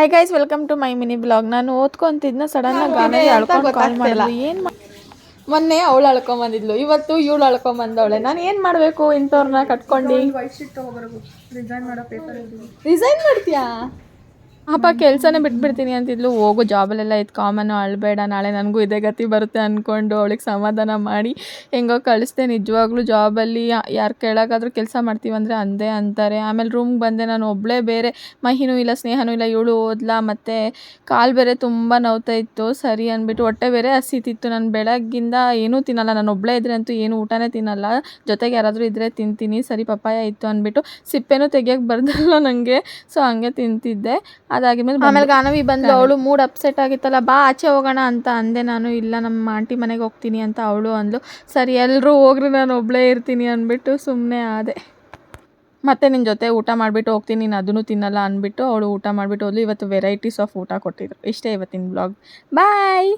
Hi guys, welcome to my mini blog. ನಾನು ಓದ್ಕೊಂತಿದ್ನ ಸಡನ್ನಾಗಿ ಗಾನವಿ ಅಳ್ಕೊಂಡು ಕಾಲ್ ಮಾಡಿದ್ಲು. ಏನು ಮೊನ್ನೆ ಅವಳು ಅಳ್ಕೊಂಬಂದಿದ್ಲು, ಇವತ್ತು ಇವಳು ಅಳ್ಕೊಂಬಂದವಳೆ. ನಾನು ಏನು ಮಾಡಬೇಕು ಇಂಥವ್ರನ್ನ ಕಟ್ಕೊಂಡು? ರಿಸೈನ್ ಮಾಡ್ತೀಯಾ? ಅಪ್ಪ ಕೆಲಸನೇ ಬಿಟ್ಬಿಡ್ತೀನಿ ಅಂತಿದ್ಲು. ಹೋಗು, ಜಾಬಲ್ಲೆಲ್ಲ ಇತ್ತು ಕಾಮನ್ನು, ಅಳಬೇಡ, ನಾಳೆ ನನಗೂ ಇದೇ ಗತಿ ಬರುತ್ತೆ ಅಂದ್ಕೊಂಡು ಅವಳಿಗೆ ಸಮಾಧಾನ ಮಾಡಿ ಹೆಂಗೋ ಕಳಿಸ್ದೆ. ನಿಜವಾಗ್ಲೂ ಜಾಬಲ್ಲಿ ಯಾರು ಕೆಳಗಾದರೂ ಕೆಲಸ ಮಾಡ್ತೀವಂದರೆ ಅಂದೇ ಅಂತಾರೆ. ಆಮೇಲೆ ರೂಮ್ಗೆ ಬಂದೆ, ನಾನು ಒಬ್ಬಳೇ, ಬೇರೆ ಮಹಿನೂ ಇಲ್ಲ, ಸ್ನೇಹನೂ ಇಲ್ಲ. ಇವಳು ಓದ್ಲಾ, ಮತ್ತು ಕಾಲು ಬೇರೆ ತುಂಬ ನೋವ್ತಾ ಇತ್ತು. ಸರಿ ಅಂದ್ಬಿಟ್ಟು ಹೊಟ್ಟೆ ಬೇರೆ ಹಸಿತಿತ್ತು. ನಾನು ಬೆಳಗ್ಗಿಂದ ಏನೂ ತಿನ್ನಲ್ಲ, ನಾನು ಒಬ್ಬಳೇ ಇದ್ದರೆ ಅಂತೂ ಏನು ಊಟನೇ ತಿನ್ನಲ್ಲ. ಜೊತೆಗೆ ಯಾರಾದರೂ ಇದ್ದರೆ ತಿಂತೀನಿ. ಸರಿ ಪಪ್ಪಾಯ ಇತ್ತು ಅಂದ್ಬಿಟ್ಟು ಸಿಪ್ಪೆನೂ ತೆಗಿಯೋಕ್ಕೆ ಬರ್ದಲ್ಲ ನನಗೆ, ಸೊ ಹಂಗೆ ತಿಂತಿದ್ದೆ. ಅದಾಗಿದ್ಮೇಲೆ ಆಮೇಲೆ ಗಾನವಿ ಬಂದು, ಅವಳು ಮೂಡ್ ಅಪ್ಸೆಟ್ ಆಗಿತ್ತಲ್ಲ, ಬಾ ಆಚೆ ಹೋಗೋಣ ಅಂತ ಅಂದೆ ನಾನು. ಇಲ್ಲ, ನಮ್ಮ ಆಂಟಿ ಮನೆಗೆ ಹೋಗ್ತೀನಿ ಅಂತ ಅವಳು ಅಂದ್ಲು. ಸರಿ ಎಲ್ಲರೂ ಹೋಗ್ರಿ, ನಾನು ಒಬ್ಬಳೇ ಇರ್ತೀನಿ ಅಂದ್ಬಿಟ್ಟು ಸುಮ್ಮನೆ ಆದೆ. ಮತ್ತೆ ನಿನ್ನ ಜೊತೆ ಊಟ ಮಾಡಿಬಿಟ್ಟು ಹೋಗ್ತೀನಿ, ನೀನು ಅದನ್ನು ತಿನ್ನಲ್ಲ ಅಂದ್ಬಿಟ್ಟು ಅವಳು ಊಟ ಮಾಡಿಬಿಟ್ಟು ಹೋದ್ಲು. ಇವತ್ತು ವೆರೈಟೀಸ್ ಆಫ್ ಊಟ ಕೊಟ್ಟಿದ್ರು. ಇಷ್ಟೇ ಇವತ್ತಿನ ಬ್ಲಾಗ್. ಬಾಯ್.